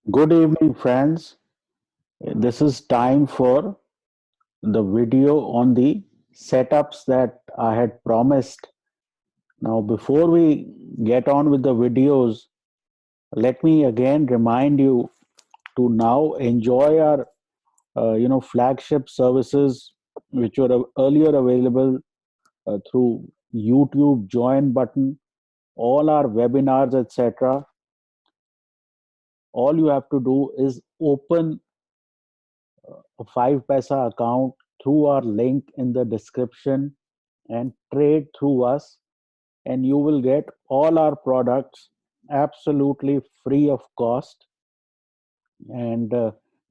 Good evening, friends. This is time for the video on the setups that I had promised. Now, before we get on with the videos, let me again remind you to now enjoy our flagship services which were earlier available through YouTube join button, all our webinars, etc. All you have to do is open a 5 Paisa account through our link in the description and trade through us, and you will get all our products absolutely free of cost. And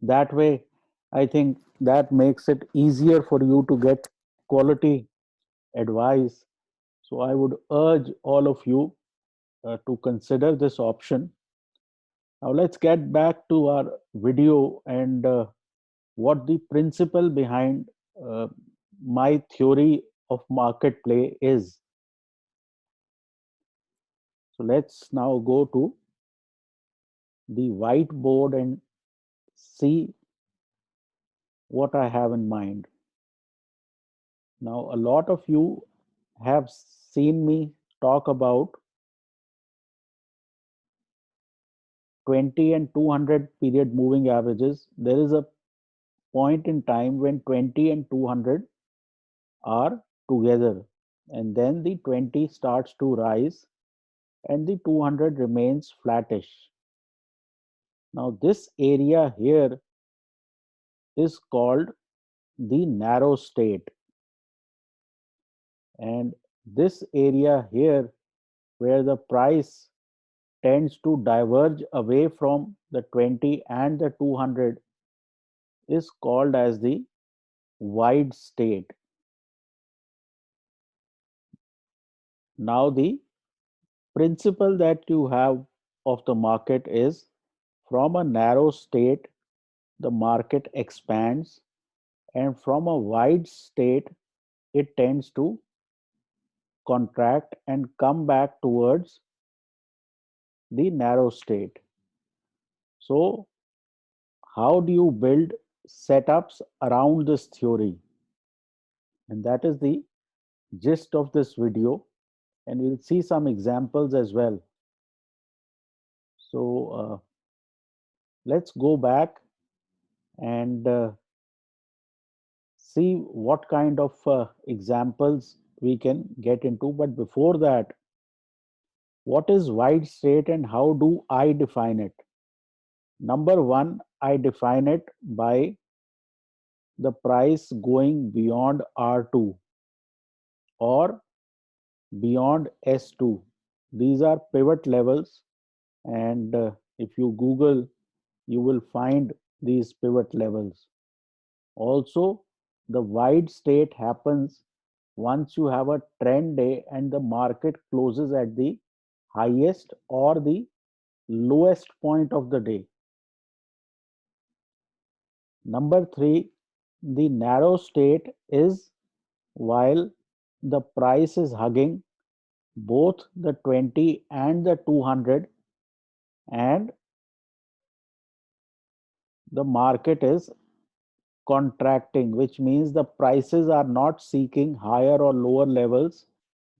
that way, I think that makes it easier for you to get quality advice. So I would urge all of you to consider this option. Now, let's get back to our video and what the principle behind uh, my theory of market play is. So let's now go to the whiteboard and see what I have in mind. Now, a lot of you have seen me talk about 20 and 200 period moving averages. There is a point in time when 20 and 200 are together, and then the 20 starts to rise and the 200 remains flattish. Now, this area here is called the narrow state, and this area here where the price tends to diverge away from the 20 and the 200 is called as the wide state. Now, the principle that you have of the market is from a narrow state, the market expands, and from a wide state, it tends to contract and come back towards the narrow state. So, how do you build setups around this theory? And that is the gist of this video. And we'll see some examples as well. So, let's go back and see what kind of examples we can get into. But before that, what is wide state and how do I define it? Number one, I define it by the price going beyond R2 or beyond S2. These are pivot levels, and if you Google, you will find these pivot levels. Also, the wide state happens once you have a trend day and the market closes at the highest or the lowest point of the day. Number three, the narrow state is while the price is hugging both the 20 and the 200 and the market is contracting, which means the prices are not seeking higher or lower levels.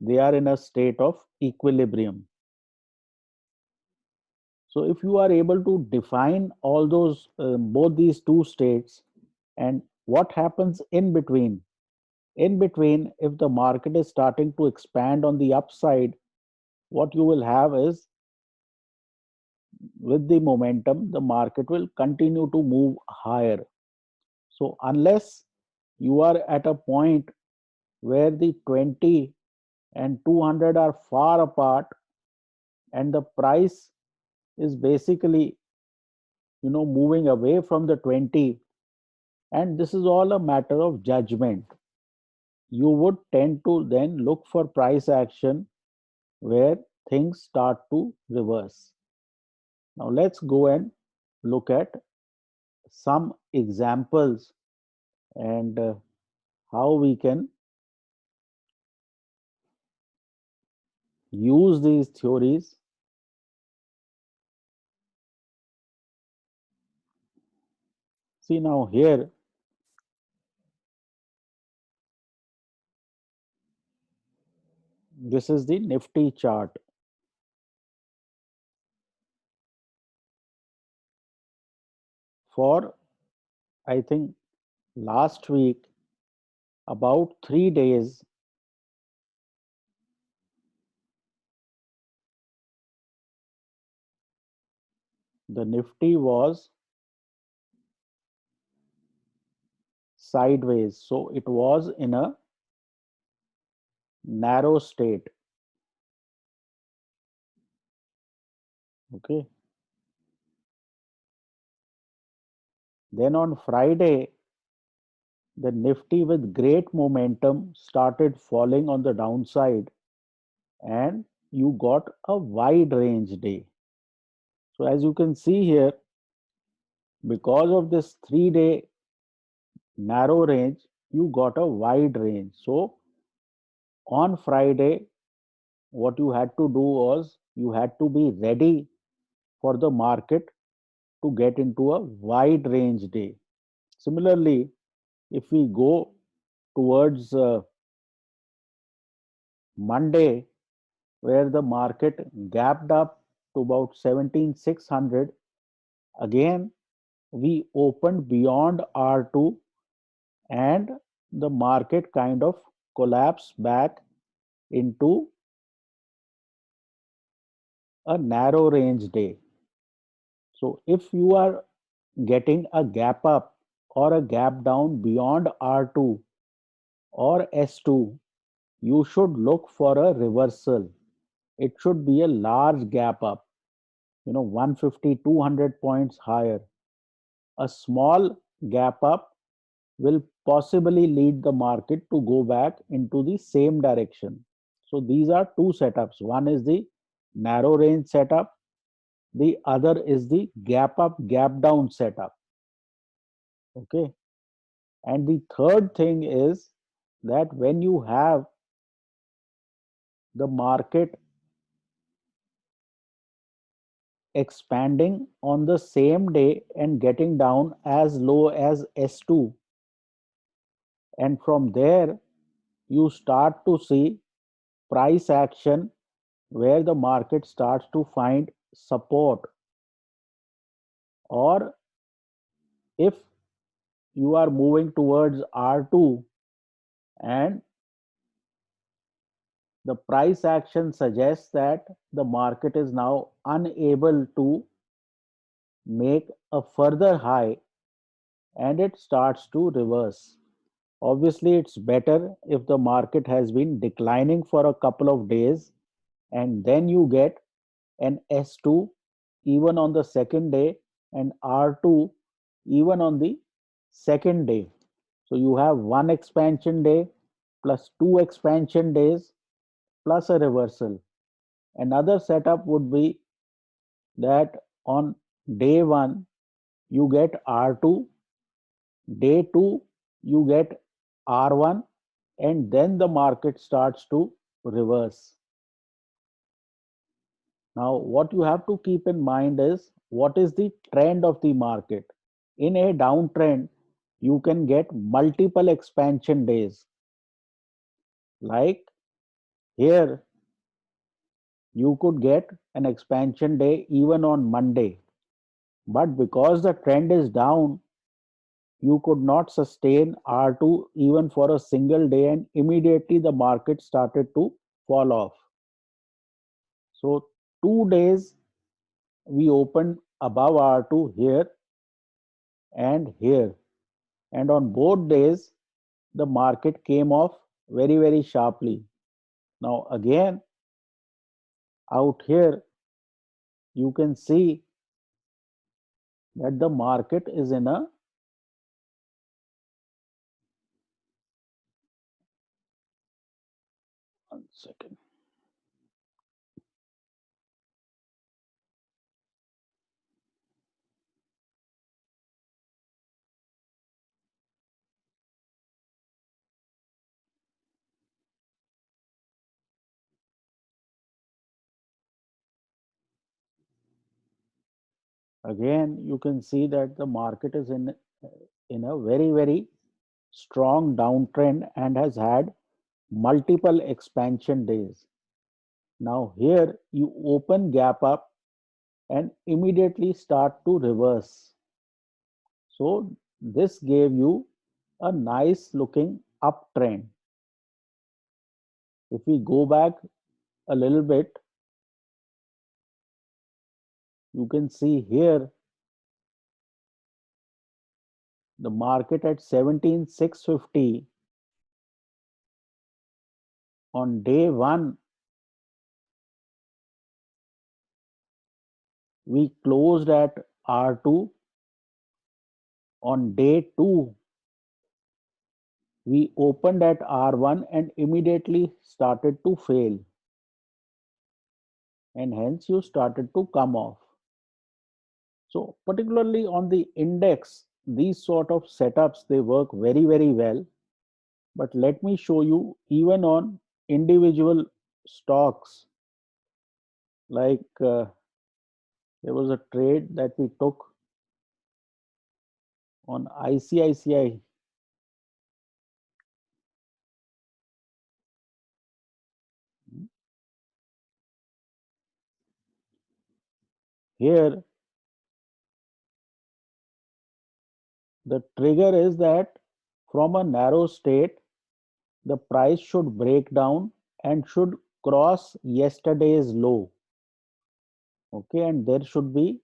They are in a state of equilibrium. So if you are able to define all those, both these two states, and what happens in between, if the market is starting to expand on the upside, what you will have is with the momentum, the market will continue to move higher. So unless you are at a point where the 20 and 200 are far apart and the price is basically moving away from the 20, and this is all a matter of judgment, you would tend to then look for price action where things start to reverse. Now let's go and look at some examples and how we can use these theories See now here, this is the Nifty chart for, I think, last week, about 3 days. The Nifty was sideways, so it was in a narrow state. Okay. Then on Friday, the Nifty with great momentum started falling on the downside, and you got a wide range day. So as you can see here, because of this 3 day narrow range, you got a wide range. So on Friday, what you had to do was you had to be ready for the market to get into a wide range day. Similarly, if we go towards Monday, where the market gapped up to about 17,600, again we opened beyond R2 and the market kind of collapsed back into a narrow range day. So if you are getting a gap up or a gap down beyond R2 or S2, you should look for a reversal. It should be a large gap up, 150, 200 points higher. A small gap up will possibly lead the market to go back into the same direction. So these are two setups. One is the narrow range setup, the other is the gap up, gap down setup. Okay. And the third thing is that when you have the market expanding on the same day and getting down as low as S2, and from there you start to see price action where the market starts to find support, or if you are moving towards R2 and the price action suggests that the market is now unable to make a further high and it starts to reverse. Obviously, it's better if the market has been declining for a couple of days and then you get an S2 even on the second day and R2 even on the second day. So you have one expansion day plus two expansion days plus a reversal. Another setup would be that on day one you get R2, day two you get R1, and then the market starts to reverse. Now, what you have to keep in mind is what is the trend of the market. In a downtrend, you can get multiple expansion days. Like here, you could get an expansion day even on Monday. But because the trend is down, you could not sustain R2 even for a single day, and immediately the market started to fall off. So, 2 days we opened above R2 here and here, and on both days the market came off very, very sharply. Now, again, out here, you can see that the market is in a, 1 second. Again, you can see that the market is in in a very, very strong downtrend and has had multiple expansion days. Now, here you open gap up and immediately start to reverse. So, this gave you a nice looking uptrend. If we go back a little bit, you can see here the market at 17,650 on day one. We closed at R2. On day two, we opened at R1 and immediately started to fail, and hence you started to come off. So particularly on the index, these sort of setups, they work very, very well. But let me show you even on individual stocks, like there was a trade that we took on ICICI. Here, the trigger is that from a narrow state, the price should break down and should cross yesterday's low. Okay, and there should be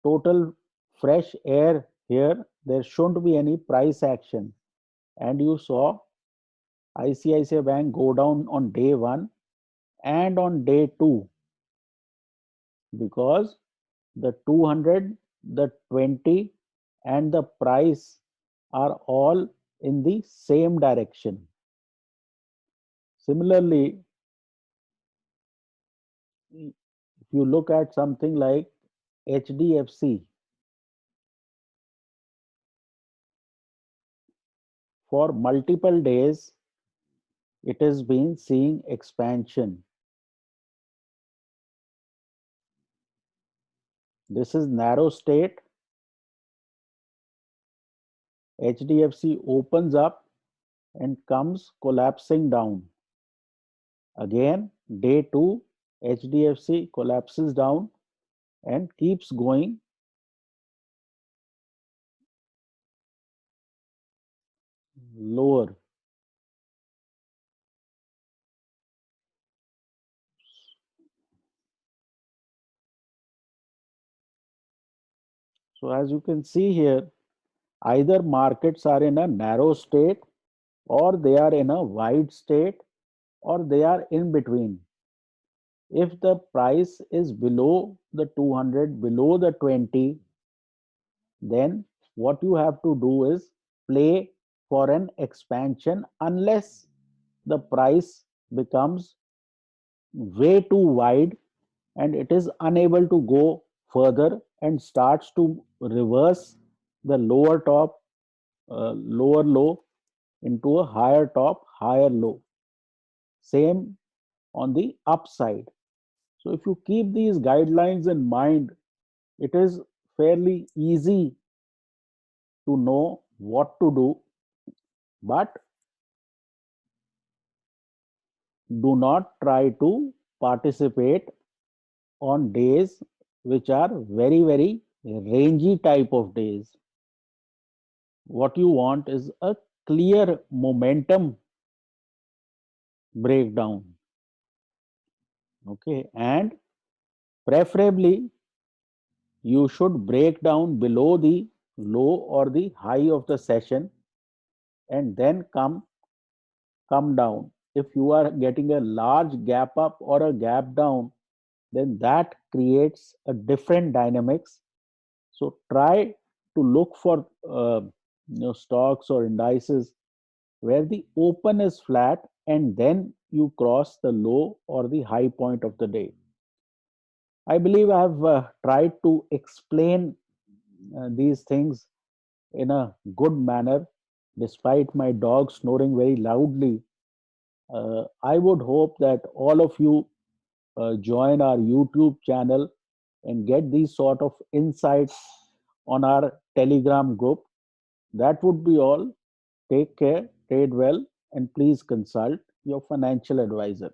total fresh air here. There shouldn't be any price action. And you saw ICICI Bank go down on day one and on day two because the 200, the 20, and the price are all in the same direction. Similarly, if you look at something like HDFC, for multiple days, it has been seeing expansion. This is narrow state. HDFC opens up and comes collapsing down. Again, day two, HDFC collapses down and keeps going lower. So as you can see here, either markets are in a narrow state or they are in a wide state or they are in between. If the price is below the 200, below the 20, then what you have to do is play for an expansion unless the price becomes way too wide and it is unable to go further and starts to reverse the lower top, lower low into a higher top, higher low. Same on the upside. So if you keep these guidelines in mind, it is fairly easy to know what to do, but do not try to participate on days which are very, very rangy type of days. What you want is a clear momentum breakdown. Okay, and preferably you should break down below the low or the high of the session and then come down. If you are getting a large gap up or a gap down, then that creates a different dynamics. So try to look for stocks or indices where the open is flat and then you cross the low or the high point of the day. I believe I have tried to explain these things in a good manner despite my dog snoring very loudly. I would hope that all of you join our YouTube channel and get these sort of insights on our Telegram group. That would be all. Take care, trade well, and please consult your financial advisor.